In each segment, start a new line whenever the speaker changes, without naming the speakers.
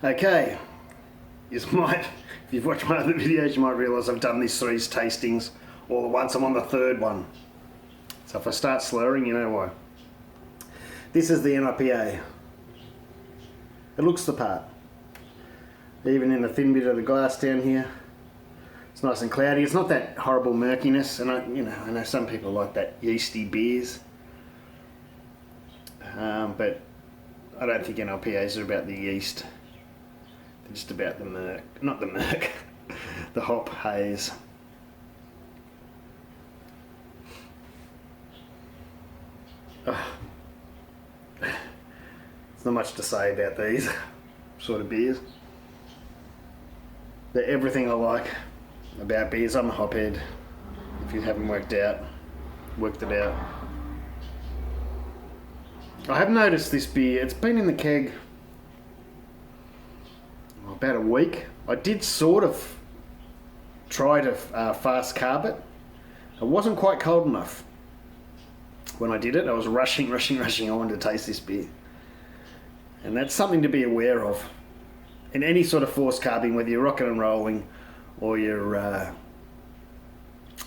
Okay, if you've watched my other videos, you might realise I've done these 3 tastings all at once. I'm on the 3rd one. So if I start slurring, you know why. This is the NEIPA. It looks the part. Even in the thin bit of the glass down here, it's nice and cloudy. It's not that horrible murkiness, and I know some people like that yeasty beers, but I don't think NEIPAs are about the yeast. They're just about the murk, not the murk, the hop haze. Oh. There's not much to say about these sort of beers. They're everything I like about beers. I'm a hophead, if you haven't worked it out. I have noticed this beer, it's been in the keg about a week. I did sort of try to fast carb it. It wasn't quite cold enough when I did it. I was rushing. I wanted to taste this beer. And that's something to be aware of. In any sort of forced carbing, whether you're rocking and rolling or you're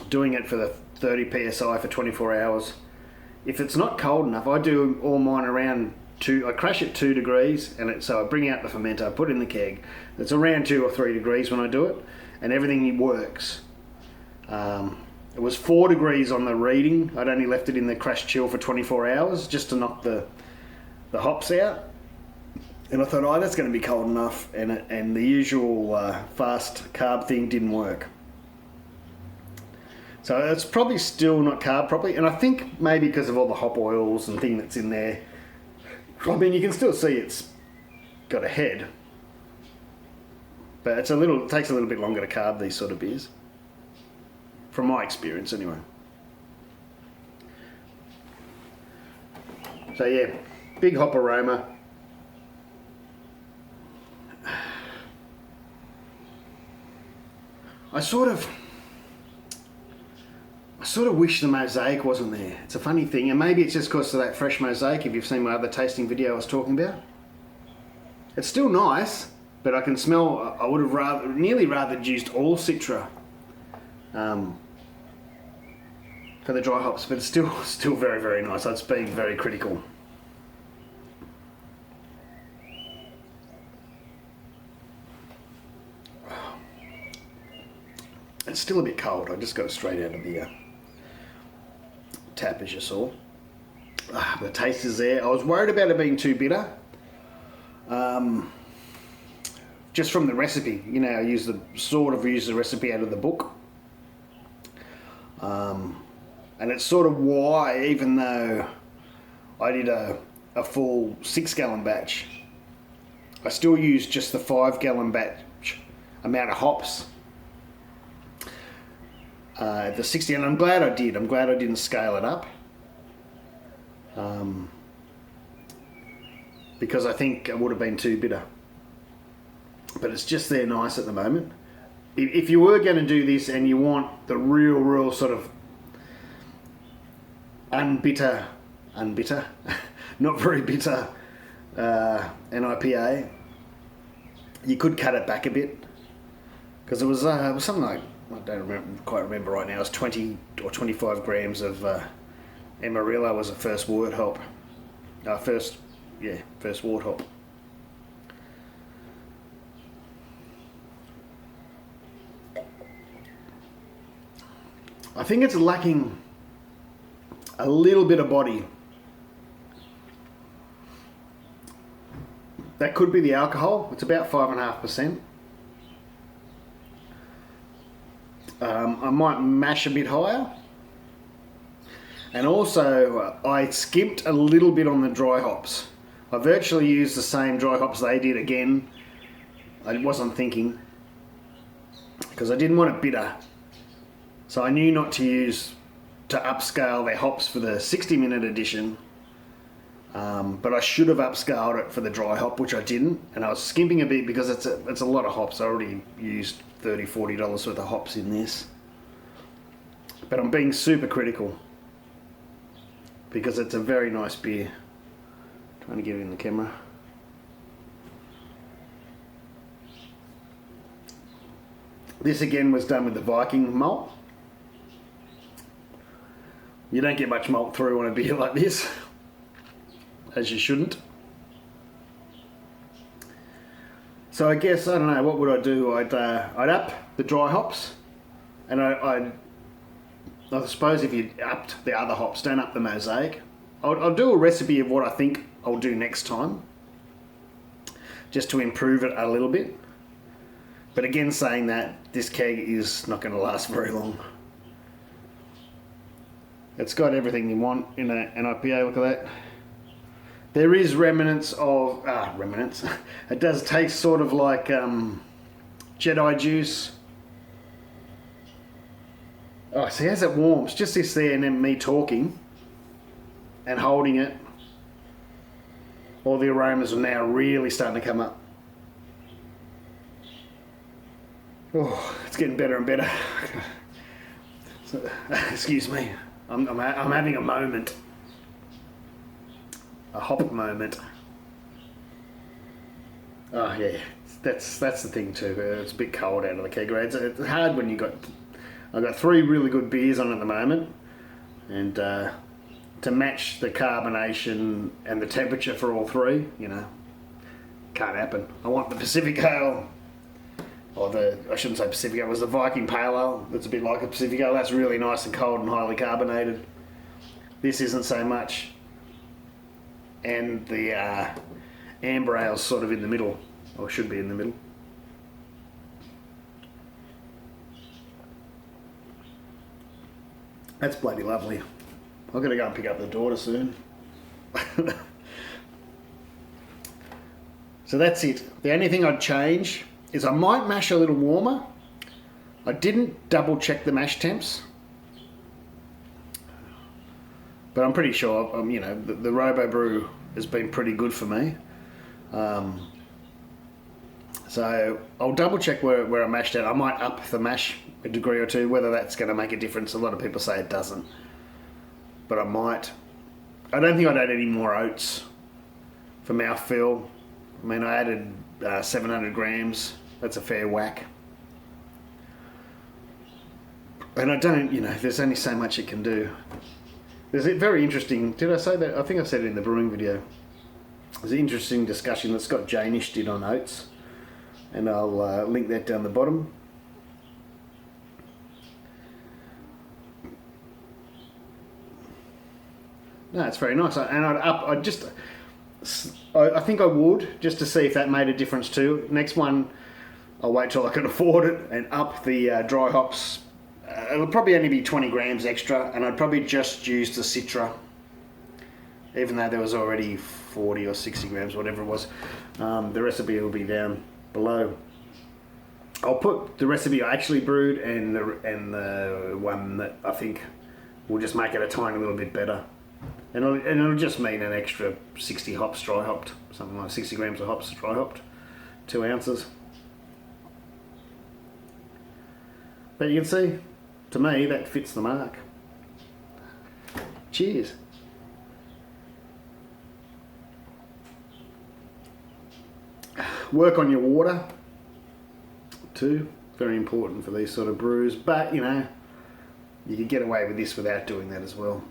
doing it for the 30 psi for 24 hours, if it's not cold enough, I do all mine around 2, I crash at 2 degrees, and so I bring out the fermenter, I put it in the keg. It's around 2 or 3 degrees when I do it, and everything works. It was 4 degrees on the reading. I'd only left it in the crash chill for 24 hours just to knock the hops out. And I thought, oh, that's going to be cold enough, and the usual fast carb thing didn't work. So it's probably still not carb properly, and I think maybe because of all the hop oils and thing that's in there. I mean, you can still see it's got a head, but it takes a little bit longer to carb these sort of beers, from my experience anyway. So yeah, big hop aroma. I sort of wish the mosaic wasn't there. It's a funny thing, and maybe it's just because of that fresh mosaic, if you've seen my other tasting video I was talking about. It's still nice, but I can smell, I would have nearly rather used all Citra for the dry hops, but it's still very, very nice. I'd be very critical. It's still a bit cold. I just got it straight out of the tap, as you saw. The taste is there. I was worried about it being too bitter. Just from the recipe, I use the recipe out of the book. And it's sort of why, even though I did a full 6-gallon batch, I still used just the 5-gallon batch amount of hops. The 60, and I'm glad I did. I'm glad I didn't scale it up, because I think it would have been too bitter. But it's just there nice at the moment. If you were going to do this and you want the real sort of unbitter, not very bitter NEIPA, you could cut it back a bit, because it was something like, I don't quite remember right now, it was 20 or 25 grams of Amarillo was the first wort hop. First wort hop. I think it's lacking a little bit of body. That could be the alcohol. It's about 5.5%. I might mash a bit higher. And also, I skimped a little bit on the dry hops. I virtually used the same dry hops they did again. I wasn't thinking, because I didn't want it bitter. So I knew not to upscale their hops for the 60-minute edition. But I should have upscaled it for the dry hop, which I didn't. And I was skimping a bit because it's a lot of hops. I already used $30, $40 worth of hops in this. But I'm being super critical, because it's a very nice beer. Trying to get it in the camera. This again was done with the Viking malt. You don't get much malt through on a beer like this, as you shouldn't. So I guess, I don't know, what would I do? I'd up the dry hops, and I suppose if you upped the other hops, don't up the mosaic. I'll do a recipe of what I think I'll do next time, just to improve it a little bit. But again, saying that, this keg is not going to last very long. It's got everything you want in an IPA, look at that. There is remnants of, remnants. It does taste sort of like Jedi juice. Oh, see, as it warms, just this there and then me talking and holding it, all the aromas are now really starting to come up. Oh, it's getting better and better. So, excuse me, I'm having a moment. A hop moment. Oh yeah, that's the thing too. It's a bit cold out of the keg. It's hard when I've got 3 really good beers on at the moment, and to match the carbonation and the temperature for all 3, you know, can't happen. I want the Pacific Ale, or I shouldn't say Pacific Ale, it was the Viking Pale Ale. That's a bit like a Pacific Ale. That's really nice and cold and highly carbonated. This isn't so much. And the Amber Ale's sort of in the middle, or should be in the middle. That's bloody lovely. I've got to go and pick up the daughter soon. So that's it. The only thing I'd change is I might mash a little warmer. I didn't double check the mash temps, but I'm pretty sure, you know, the Robo Brew has been pretty good for me. So I'll double check where I mashed it. I might up the mash a degree or 2, whether that's going to make a difference. A lot of people say it doesn't, but I might. I don't think I'd add any more oats for mouthfeel. I mean, I added 700 grams. That's a fair whack. And I don't, you know, there's only so much it can do. There's a very interesting, did I say that? I think I said it in the brewing video. There's an interesting discussion that Scott Janish did on oats, and I'll link that down the bottom. No, it's very nice. And I think I would, just to see if that made a difference too. Next one, I'll wait till I can afford it and up the dry hops. It'll probably only be 20 grams extra, and I'd probably just use the Citra, even though there was already 40 or 60 grams, whatever it was. The recipe will be down below. I'll put the recipe I actually brewed and the one that I think will just make it a tiny little bit better. And it'll just mean an extra 60 hops dry hopped, something like 60 grams of hops dry hopped, 2 ounces. But you can see, to me, that fits the mark. Cheers. Work on your water too, very important for these sort of brews, but you know, you can get away with this without doing that as well.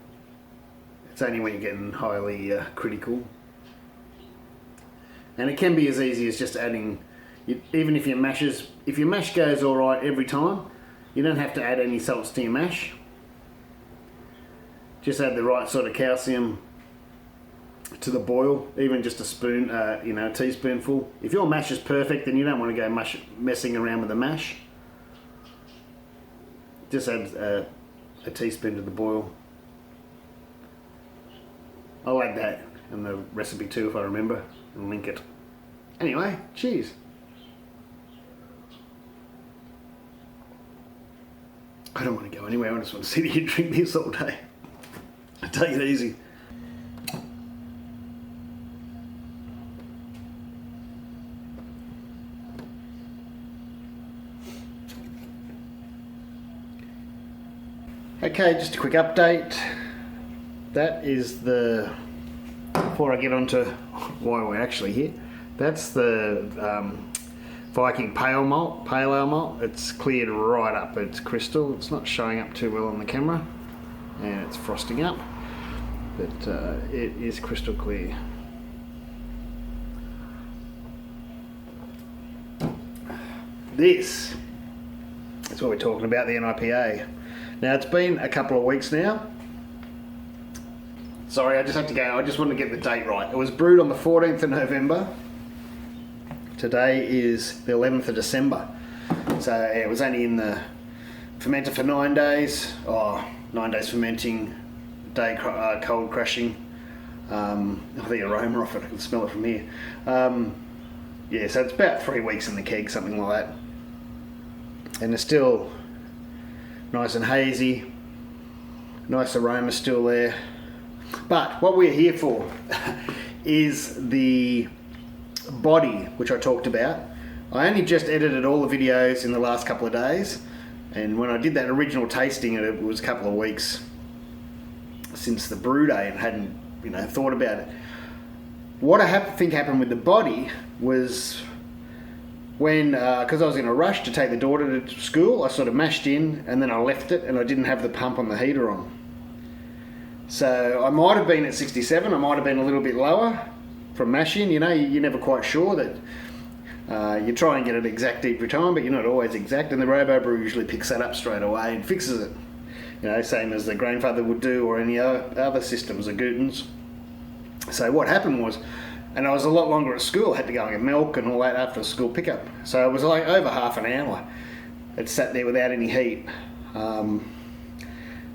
It's only when you're getting highly critical. And it can be as easy as just adding, even if your mash goes alright every time, you don't have to add any salts to your mash. Just add the right sort of calcium to the boil, even just a spoon, you know, a teaspoonful. If your mash is perfect, then you don't want to go messing around with the mash. Just add a teaspoon to the boil. I'll add that in the recipe too if I remember, and link it. Anyway, cheers. I don't want to go anywhere, I just want to sit here and drink this all day. Take it easy. Okay, just a quick update. That is before I get on to why we're actually here, that's the Viking pale ale malt. It's cleared right up. It's crystal. It's not showing up too well on the camera, and it's frosting up, but it is crystal clear. This is what we're talking about, the NEIPA. Now, it's been a couple of weeks now. Sorry, I just have to go. I just want to get the date right. It was brewed on the 14th of November. Today is the 11th of December. So it was only in the fermenter for 9 days. 9 days fermenting, day cold crushing. The aroma off it, I can smell it from here. Yeah, so it's about 3 weeks in the keg, something like that. And it's still nice and hazy. Nice aroma still there. But what we're here for is the body, which I talked about. I only just edited all the videos in the last couple of days, and when I did that original tasting, it was a couple of weeks since the brew day and hadn't thought about it. What I think happened with the body was when, because I was in a rush to take the daughter to school, I sort of mashed in and then I left it and I didn't have the pump on the heater on. So I might have been at 67, I might have been a little bit lower from mashing. You're never quite sure that you try and get it exact every time, but you're not always exact, and the Robo Brew usually picks that up straight away and fixes it. Same as the grandfather would do, or any other systems, the Gutens. So what happened was, and I was a lot longer at school, I had to go and get milk and all that after school pickup. So it was like over half an hour. It sat there without any heat.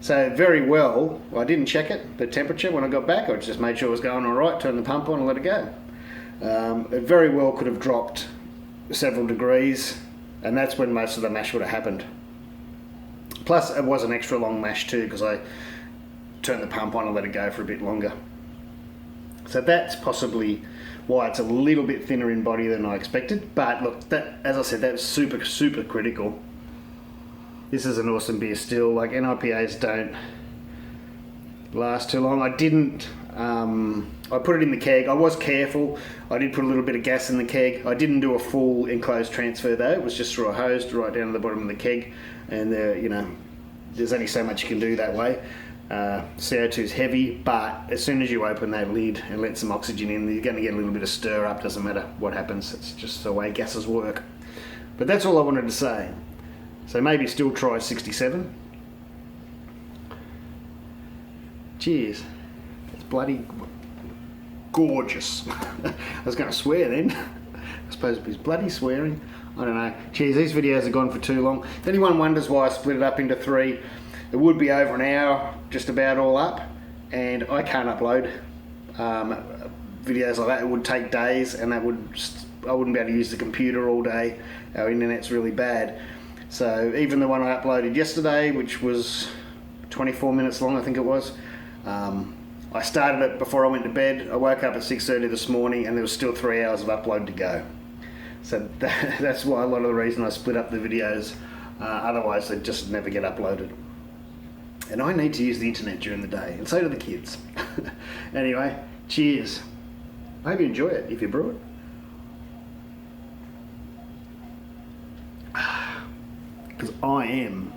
So very well, I didn't check it, the temperature when I got back. I just made sure it was going all right, turned the pump on and let it go. It very well could have dropped several degrees, and that's when most of the mash would have happened. Plus it was an extra long mash too, because I turned the pump on and let it go for a bit longer. So that's possibly why it's a little bit thinner in body than I expected. But look, that, as I said, that's super, super critical. This is an awesome beer still. Like, NEIPAs don't last too long. I didn't, I put it in the keg. I was careful. I did put a little bit of gas in the keg. I didn't do a full enclosed transfer though. It was just through a hose right down to the bottom of the keg. And there's only so much you can do that way. CO2 is heavy, but as soon as you open that lid and let some oxygen in, you're going to get a little bit of stir up. Doesn't matter what happens. It's just the way gases work. But that's all I wanted to say. So maybe still try 67. Cheers. It's bloody gorgeous. I was going to swear then. I suppose it's bloody swearing. I don't know. Cheers, these videos have gone for too long. If anyone wonders why I split it up into 3, it would be over an hour, just about all up. And I can't upload videos like that. It would take days, and I wouldn't be able to use the computer all day. Our internet's really bad. So even the one I uploaded yesterday, which was 24 minutes long, I think it was, I started it before I went to bed. I woke up at 6:30 this morning and there was still 3 hours of upload to go. So that's why a lot of the reason I split up the videos. Otherwise they'd just never get uploaded. And I need to use the internet during the day, and so do the kids. Anyway, cheers. I hope you enjoy it if you brew it. Because I am